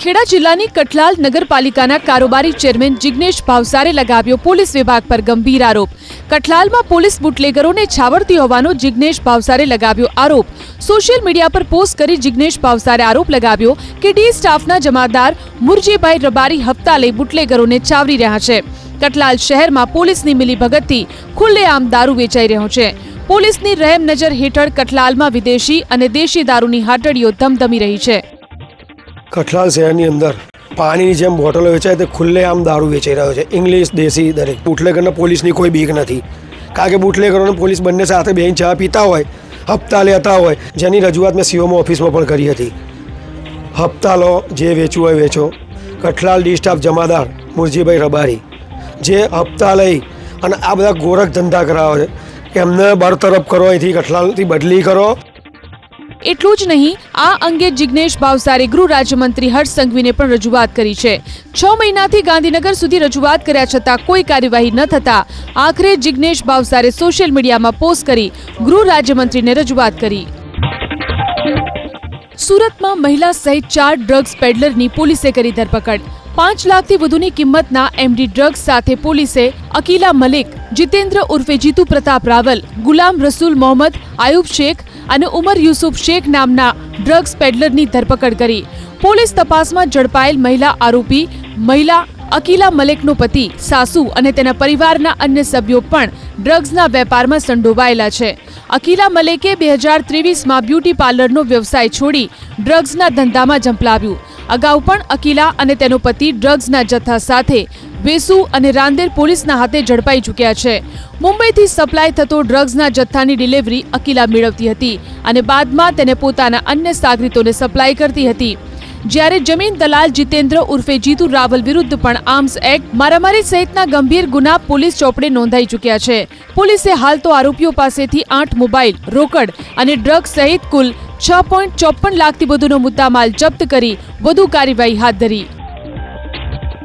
ખેડા જિલ્લાની કઠલાલ નગરપાલિકાના કારોબારી ચેરમેન જિગ્નેશ ભાવસારે લગાવ્યો પોલીસ વિભાગ પર ગંભીર આરોપ। કઠલાલમાં પોલીસ બુટલેગરોને છાવરતી હોવાનો જિગ્નેશ ભાવસારે લગાવ્યો આરોપ। સોશિયલ મીડિયા પર પોસ્ટ કરી જિગ્નેશ ભાવસારે આરોપ લગાવ્યો કે ડી સ્ટાફના જમાદાર મુરજીભાઈ રબારી હપ્તા લઈ બુટલેગરોને છાવરી રહ્યા છે। કઠલાલ શહેરમાં પોલીસની મિલીભગતથી ખુલ્લેઆમ દારૂ વેચાઈ રહ્યો છે। પોલીસની રહેમ નજર હેઠળ કઠલાલમાં વિદેશી અને દેશી દારૂની હાટડીઓ ધમધમી રહી છે। કઠલાલ શહેરની અંદર પાણીની જેમ બોટલો વેચાય તે ખુલ્લેઆમ દારૂ વેચાઈ રહ્યો છે। ઇંગ્લિશ દેશી દરેક બુટલેગરને પોલીસની કોઈ બીક નથી, કારણ કે બુટલેગરોને પોલીસ બંને સાથે બેહીને ચા પીતા હોય, હપ્તા લેતા હોય, જેની રજૂઆત મેં સીઓમાં ઓફિસમાં પણ કરી હતી। હપ્તા લો, જે વેચવું હોય વેચો। કઠલાલ ડી સ્ટાફ જમાદાર મુરજીભાઈ રબારી જે હપ્તા લઈ અને આ બધા ગોરખ ધંધા કરાવે છે, એમને બરતરફ કરો, અહીંથી કઠલાલથી બદલી કરો। એટલું જ નહીં, આ અંગે જિગ્નેશ ભાવસારે ગૃહ રાજ્યમંત્રી હર્ષ સંઘવીને પણ રજૂઆત કરી છે। 6 મહિનાથી ગાંધીનગર સુધી રજૂઆત કર્યા છતાં કોઈ કાર્યવાહી ન થતા આખરે જિગ્નેશ ભાવસારે સોશિયલ મીડિયામાં પોસ્ટ કરી ગૃહ રાજ્યમંત્રીને રજૂઆત કરી। સુરતમાં મહિલા સહિત 4 ડ્રગ્સ પેડલરની પોલીસે કરી ધરપકડ। 5 લાખથી વધુની કિંમતના એમડી ડ્રગ્સ સાથે પોલીસે અકીલા મલિક, જીતેન્દ્ર ઉર્ફે જીતુ પ્રતાપ રાવલ, ગુલામ રસૂલ મોહમ્મદ, આયુબ શેખ અને ઉમર યુસુફ શેખ નામના ડ્રગ્સ પેડલરની ધરપકડ કરી। પોલીસ તપાસમાં ઝડપાયેલ મહિલા આરોપી મહિલા અકીલા મલિકનો પતિ, સાસુ અને તેના પરિવારના અન્ય સભ્યો પણ ડ્રગ્સના વેપારમાં સંડોવાયેલા છે। અકીલા મલિકે 2023માં બ્યુટી પાર્લરનો વ્યવસાય છોડી ડ્રગ્સના ધંધામાં ઝંપલાવ્યું। અગાઉ પણ અકીલા અને તેનો પતિ ડ્રગ્સના જથ્થા સાથે વેસુ અને રાંદેર પોલીસના હાથે ઝડપાઈ ચૂક્યા છે। મુંબઈથી સપ્લાય થતો ડ્રગ્સના જથ્થાની ડિલિવરી અકીલા મેળવતી હતી અને બાદમાં તેને પોતાના અન્ય સાગરીતોને સપ્લાય કરતી હતી। જ્યારે જમીન દલાલ જીતેન્દ્ર ઉર્ફે જીતુ રાવલ વિરુદ્ધ પણ આર્મ્સ એક્ટ, મારામારી સહિતના ગંભીર ગુના પોલીસ ચોપડે નોંધાઈ ચૂક્યા છે। પોલીસે હાલ તો આરોપીઓ પાસેથી 8 મોબાઈલ, રોકડ અને ડ્રગ્સ સહિત કુલ 6.54 લાખથી વધુનો મુદ્દામાલ જપ્ત કરી વધુ કાર્યવાહી હાથ ધરી।